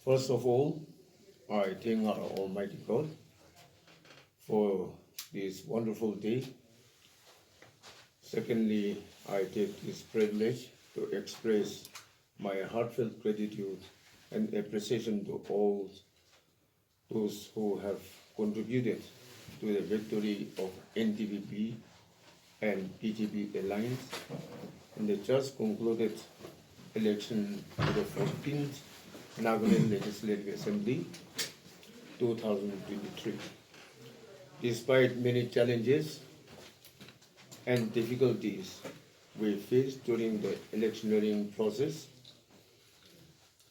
First of all, I thank our Almighty God for this wonderful day. Secondly, I take this privilege to express my heartfelt gratitude and appreciation to all those who have contributed to the victory of NDPP and BJP Alliance in the just concluded election to the 14th Nagaland Legislative Assembly 2023. Despite many challenges and difficulties we faced during the electioneering process,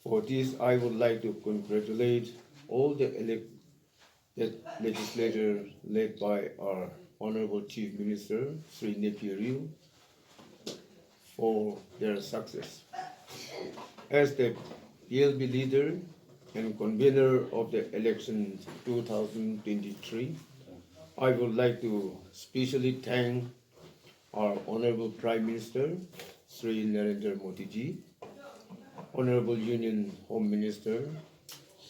for this I would like to congratulate all the elected legislators led by our Hon'ble Chief Minister Shri Neiphiu Rio for their success. As the PLB leader and convener of the election 2023, I would like to specially thank our Honorable Prime Minister Shri Narendra Modi, Hon'ble Union Home Minister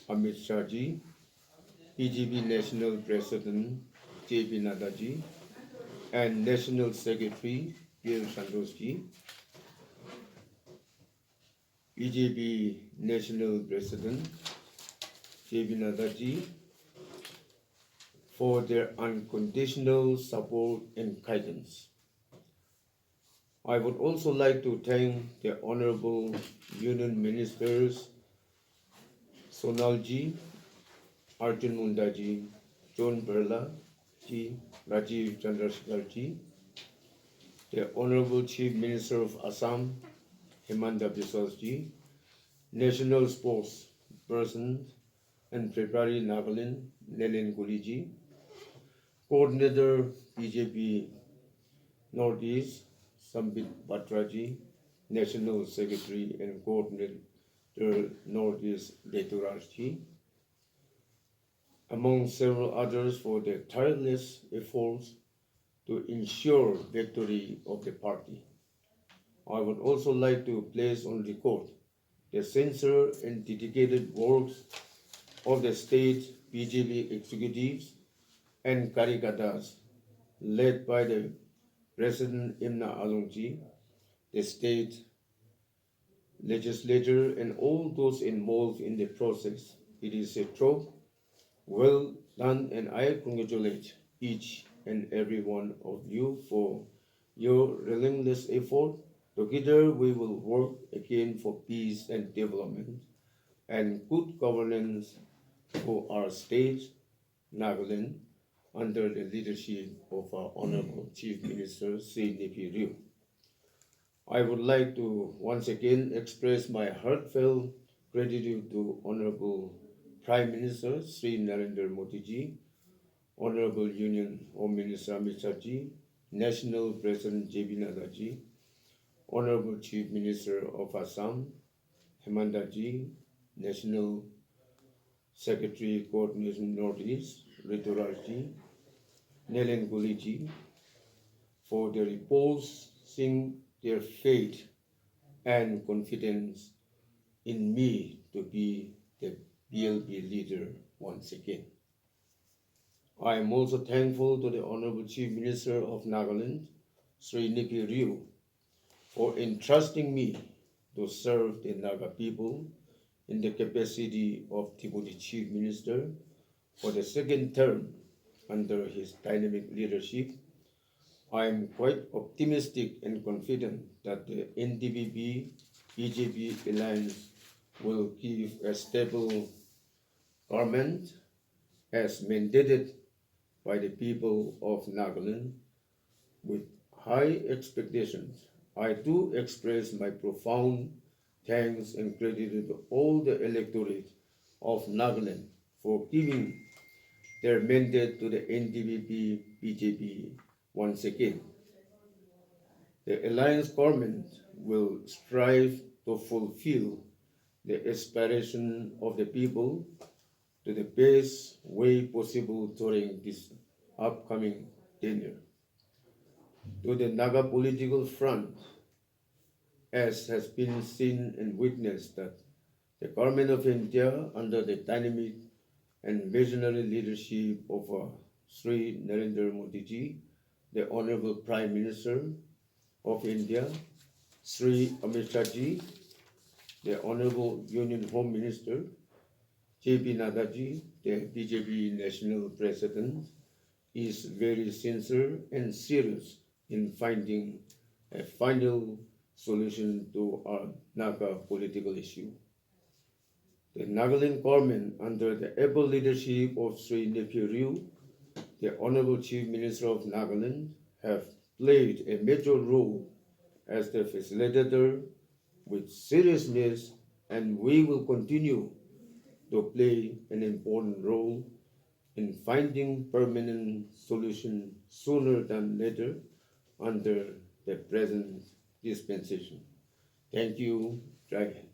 Amit Shah, BJP National President JP Nadda and National Secretary Pierre Santos, BJP National President JP Nadda for their unconditional support and guidance. I would also like to thank the Honorable Union Ministers Sonalji, Arjun Mundaji, John Berla, Rajiv Chandrasekharji, the Honorable Chief Minister of Assam, Himanta Biswasji, National Spokesperson and Preparing Nagaland, Nelen Guliji, Coordinator BJP Northeast, Sambit Batraji, National Secretary and Coordinator Northeast Leturarji, among several others for their tireless efforts to ensure victory of the party. I would also like to place on record the sincere and dedicated works of the state BJP executives and Karikatas led by the President Imna Alungji, the state legislator and all those involved in the process. It is a job well done, and I congratulate each and every one of you for your relentless effort. Together we will work again for peace and development and good governance for our state, Nagaland, under the leadership of our Honorable Chief Minister Shri Neiphiu Rio. I would like to once again express my heartfelt gratitude to Honorable Prime Minister Shri Narendra Modi, Honorable Union Home Minister Amit Shah, National President JP Nadda, Honorable Chief Minister of Assam, Himanta National Secretary Coordination Northeast, Rituraj Nelen Guliji, for their reposing their faith and confidence in me to be the PLB leader once again. I am also thankful to the Honorable Chief Minister of Nagaland, Shri Neiphiu Rio, for entrusting me to serve the Naga people in the capacity of Deputy Chief Minister for the second term under his dynamic leadership. I am quite optimistic and confident that the NDPP-BJP Alliance will give a stable government as mandated by the people of Nagaland. With high expectations, I do express my profound thanks and gratitude to all the electorate of Nagaland for giving their mandate to the NDPP-BJP once again. The Alliance government will strive to fulfill the aspiration of the people to the best way possible during this upcoming tenure. To the Naga political front, as has been seen and witnessed, that The Government of India, under the dynamic and visionary leadership of Shri Narendra Modi ji, the Honorable Prime Minister of India, Shri Amit Shah ji, the Honorable Union Home Minister, J.P. Nadda ji, the BJP National President, is very sincere and serious in finding a final solution to our Naga political issue. The Nagaland government, under the able leadership of Sri Neiphiu Rio, the Honorable Chief Minister of Nagaland, have played a major role as the facilitator with seriousness, and we will continue to play an important role in finding permanent solution sooner than later under the present dispensation. Thank you. Jai Hind.